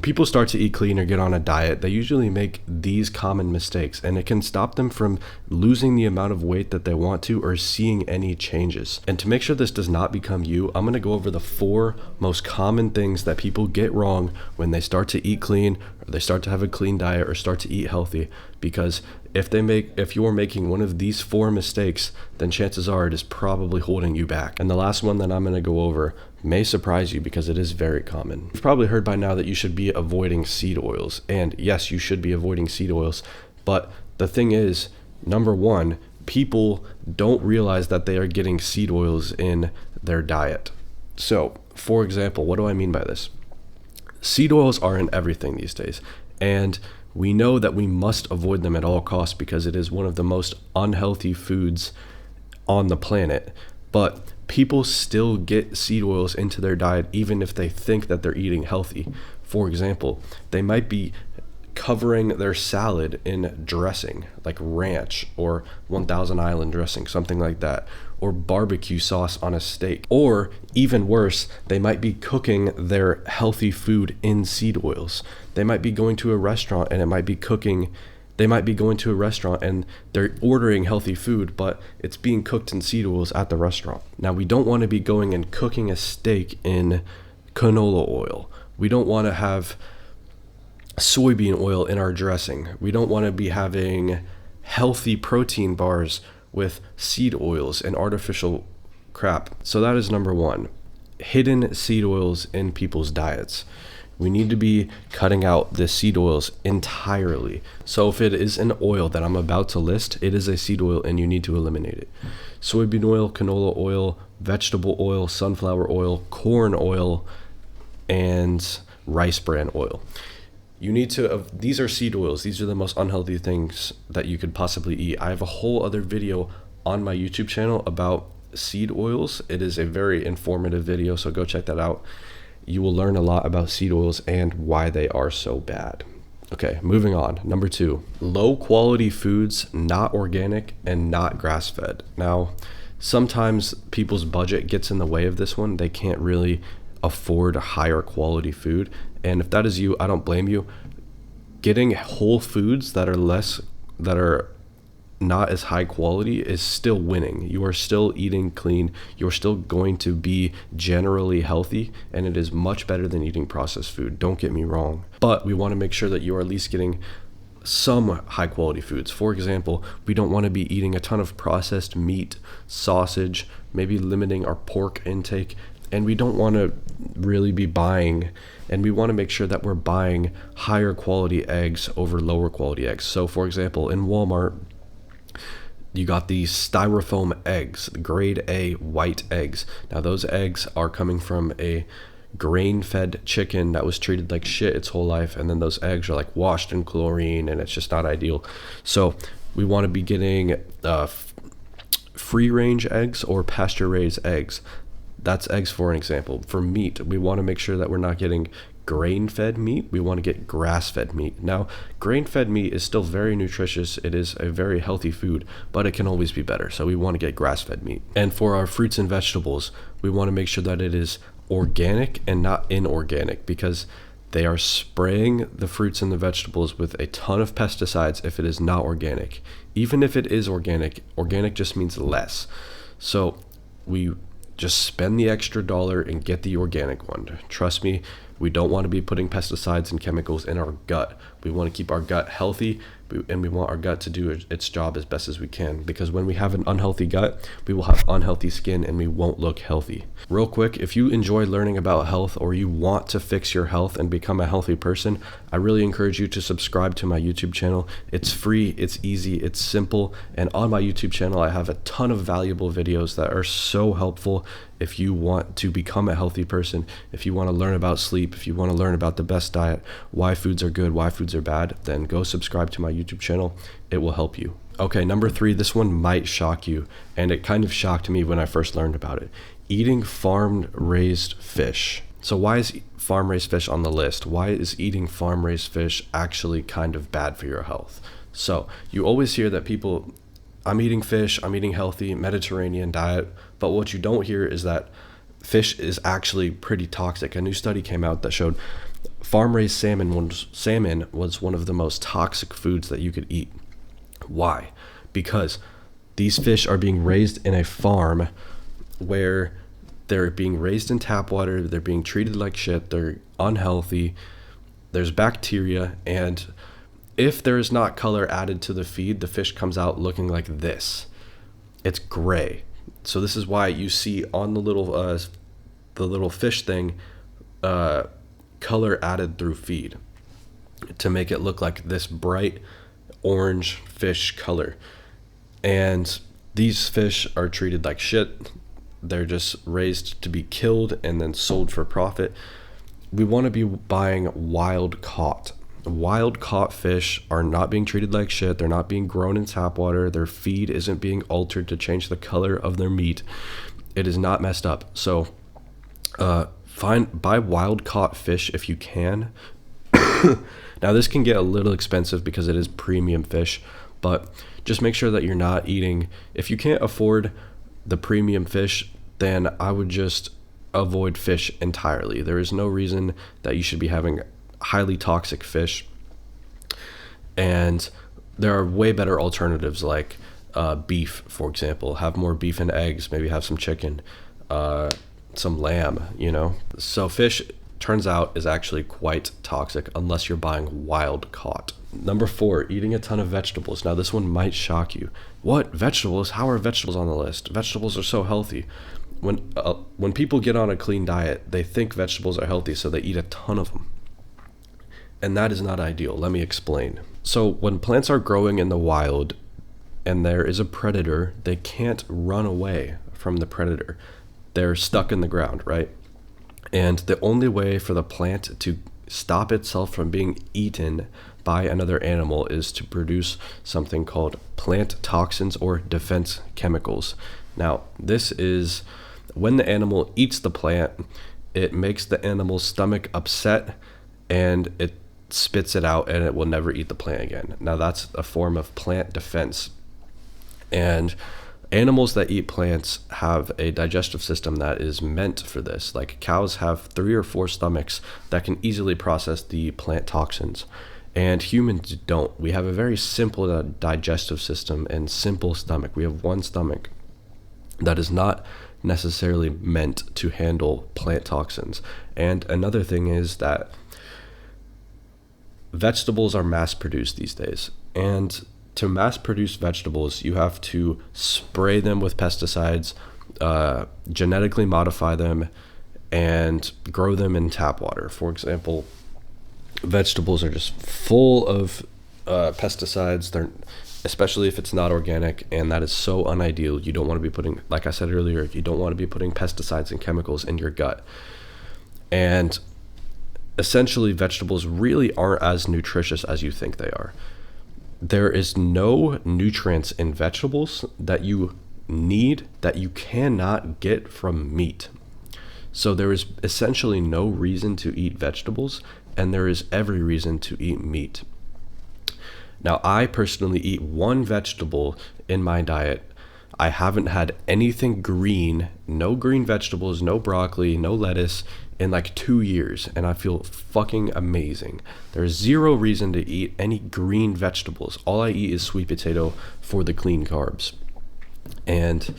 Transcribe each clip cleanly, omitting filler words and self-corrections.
people start to eat clean or get on a diet, they usually make these common mistakes, and it can stop them from losing the amount of weight that they want to or seeing any changes. And to make sure this does not become you, I'm going to go over the 4 most common things that people get wrong when they start to eat clean, or they start to have a clean diet, or start to eat healthy. Because if you're making one of these 4 mistakes, then chances are it is probably holding you back. And the last one that I'm going to go over may surprise you because it is very common. You've probably heard by now that you should be avoiding seed oils. And yes, you should be avoiding seed oils. But the thing is, number 1, people don't realize that they are getting seed oils in their diet. So, for example, what do I mean by this? Seed oils are in everything these days. And we know that we must avoid them at all costs because it is one of the most unhealthy foods on the planet. But people still get seed oils into their diet even if they think that they're eating healthy. For example, they might be covering their salad in dressing like ranch or 1000 Island dressing, something like that, or barbecue sauce on a steak. Or even worse, they might be cooking their healthy food in seed oils. They might be going to a restaurant and they're ordering healthy food, but it's being cooked in seed oils at the restaurant. Now, we don't want to be going and cooking a steak in canola oil. We don't want to have soybean oil in our dressing. We don't want to be having healthy protein bars with seed oils and artificial crap. So that is number 1. Hidden seed oils in people's diets. We need to be cutting out the seed oils entirely. So if it is an oil that I'm about to list, it is a seed oil and you need to eliminate it. Soybean oil, canola oil, vegetable oil, sunflower oil, corn oil, and rice bran oil. You need to, these are seed oils. These are the most unhealthy things that you could possibly eat. I have a whole other video on my YouTube channel about seed oils. It is a very informative video, so go check that out. You will learn a lot about seed oils and why they are so bad. Okay, moving on. Number 2, low quality foods, not organic and not grass fed. Now, sometimes people's budget gets in the way of this one. They can't really afford higher quality food. And if that is you, I don't blame you. Getting whole foods that are not as high quality is still winning. You are still eating clean. You're still going to be generally healthy, and it is much better than eating processed food. Don't get me wrong. But we want to make sure that you are at least getting some high quality foods. For example, we don't want to be eating a ton of processed meat, sausage, maybe limiting our pork intake, and we don't want to really be buying, and we want to make sure that we're buying higher quality eggs over lower quality eggs. So for example, in Walmart, you got these styrofoam eggs, grade A white eggs. Now those eggs are coming from a grain-fed chicken that was treated like shit its whole life, and then those eggs are like washed in chlorine, and it's just not ideal. So we want to be getting free-range eggs or pasture-raised eggs. That's eggs for an example. For meat, we want to make sure that we're not getting grain-fed meat. We want to get grass-fed meat. Now, grain-fed meat is still very nutritious. It is a very healthy food, but it can always be better. So we want to get grass-fed meat. And for our fruits and vegetables, we want to make sure that it is organic and not inorganic, because they are spraying the fruits and the vegetables with a ton of pesticides if it is not organic. Even if it is organic, organic just means less. So we just spend the extra dollar and get the organic one. Trust me, we don't want to be putting pesticides and chemicals in our gut. We want to keep our gut healthy, and we want our gut to do its job as best as we can, because when we have an unhealthy gut, we will have unhealthy skin and we won't look healthy. Real quick, if you enjoy learning about health or you want to fix your health and become a healthy person, I really encourage you to subscribe to my YouTube channel. It's free, it's easy, it's simple, and on my YouTube channel I have a ton of valuable videos that are so helpful if you want to become a healthy person, if you want to learn about sleep, if you want to learn about the best diet, why foods are good, why foods are bad, then go subscribe to my YouTube channel. It will help you. Okay, number 3, this one might shock you, and it kind of shocked me when I first learned about it. Eating farm-raised fish. So why is farm-raised fish on the list? Why is eating farm-raised fish actually kind of bad for your health? So you always hear that people, I'm eating fish, I'm eating healthy, Mediterranean diet, but what you don't hear is that fish is actually pretty toxic. A new study came out that showed Farm-raised salmon was one of the most toxic foods that you could eat. Why? Because these fish are being raised in a farm where they're being raised in tap water, they're being treated like shit, they're unhealthy, there's bacteria, and if there is not color added to the feed, the fish comes out looking like this. It's gray. So this is why you see on the little fish thing, color added through feed to make it look like this bright orange fish color. And these fish are treated like shit. They're just raised to be killed and then sold for profit. We want to be buying wild caught. Wild caught fish are not being treated like shit. They're not being grown in tap water. Their feed isn't being altered to change the color of their meat. It is not messed up. So buy wild caught fish if you can. Now this can get a little expensive because it is premium fish, but just make sure that you're not eating. If you can't afford the premium fish, then I would just avoid fish entirely. There is no reason that you should be having highly toxic fish, and there are way better alternatives like beef, for example. Have more beef and eggs, maybe have some chicken, some lamb, So fish, turns out, is actually quite toxic unless you're buying wild caught. Number 4, eating a ton of vegetables. Now this one might shock you. What? Vegetables? How are vegetables on the list? Vegetables are so healthy. When people get on a clean diet, they think vegetables are healthy, so they eat a ton of them. And that is not ideal. Let me explain. So when plants are growing in the wild and there is a predator, they can't run away from the predator. They're stuck in the ground, right? And the only way for the plant to stop itself from being eaten by another animal is to produce something called plant toxins or defense chemicals. Now, this is when the animal eats the plant, it makes the animal's stomach upset and it spits it out and it will never eat the plant again. Now, that's a form of plant defense. And animals that eat plants have a digestive system that is meant for this. Like cows have 3 or 4 stomachs that can easily process the plant toxins. And humans don't. We have a very simple digestive system and simple stomach. We have one stomach that is not necessarily meant to handle plant toxins. And another thing is that vegetables are mass produced these days. And to mass produce vegetables, you have to spray them with pesticides, genetically modify them, and grow them in tap water. For example, vegetables are just full of pesticides. They're, especially if it's not organic, and that is so unideal. You don't want to be putting, like I said earlier, you don't want to be putting pesticides and chemicals in your gut. And essentially, vegetables really aren't as nutritious as you think they are. There is no nutrients in vegetables that you need that you cannot get from meat. So there is essentially no reason to eat vegetables, and there is every reason to eat meat. Now, I personally eat one vegetable in my diet. I haven't had anything green, no green vegetables, no broccoli, no lettuce in like 2 years, and I feel fucking amazing. There's zero reason to eat any green vegetables. All I eat is sweet potato for the clean carbs. And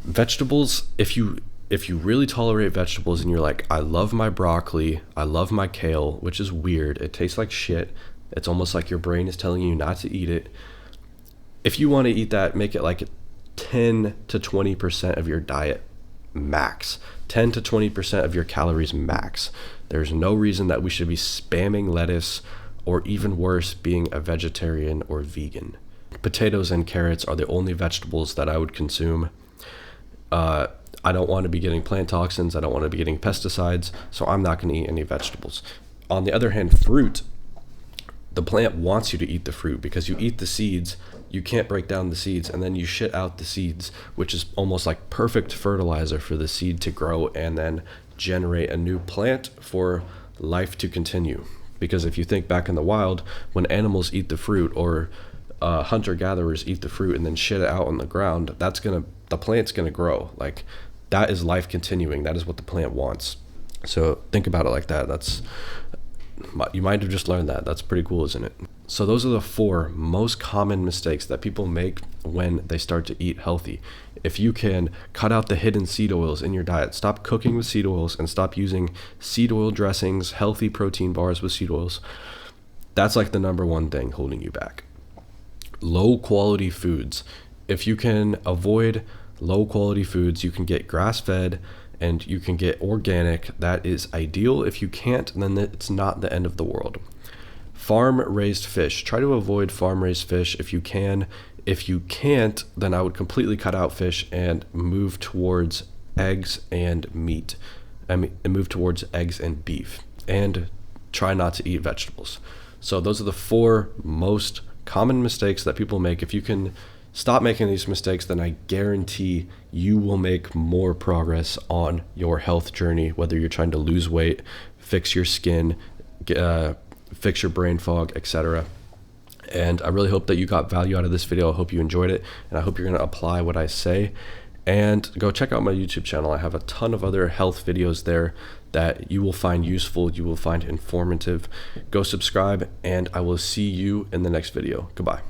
vegetables, if you really tolerate vegetables and you're like, I love my broccoli, I love my kale, which is weird, it tastes like shit. It's almost like your brain is telling you not to eat it. If you want to eat that, make it like 10 to 20% of your diet max. 10 to 20% of your calories max. There's no reason that we should be spamming lettuce, or even worse, being a vegetarian or vegan. Potatoes and carrots are the only vegetables that I would consume. I don't want to be getting plant toxins. I don't want to be getting pesticides, so I'm not going to eat any vegetables. On the other hand, fruit, the plant wants you to eat the fruit because you eat the seeds, you can't break down the seeds, and then you shit out the seeds, which is almost like perfect fertilizer for the seed to grow and then generate a new plant for life to continue. Because if you think back in the wild, when animals eat the fruit, or hunter-gatherers eat the fruit and then shit it out on the ground, the plant's gonna grow. Like, that is life continuing. That is what the plant wants. So think about it like that. You might have just learned that. That's pretty cool, isn't it? So those are the 4 most common mistakes that people make when they start to eat healthy. If you can cut out the hidden seed oils in your diet, stop cooking with seed oils, and stop using seed oil dressings, healthy protein bars with seed oils, that's like the number 1 thing holding you back. Low quality foods. If you can avoid low quality foods, you can get grass fed and you can get organic. That is ideal. If you can't, then it's not the end of the world. Farm raised fish. Try to avoid farm raised fish if you can. If you can't, then I would completely cut out fish and move towards eggs and meat. And move towards eggs and beef. And try not to eat vegetables. So those are the 4 most common mistakes that people make. If you can stop making these mistakes, then I guarantee you will make more progress on your health journey, whether you're trying to lose weight, fix your skin, fix your brain fog, etc. And I really hope that you got value out of this video. I hope you enjoyed it, and I hope you're going to apply what I say. And go check out my YouTube channel. I have a ton of other health videos there that you will find useful, you will find informative. Go subscribe, and I will see you in the next video. Goodbye.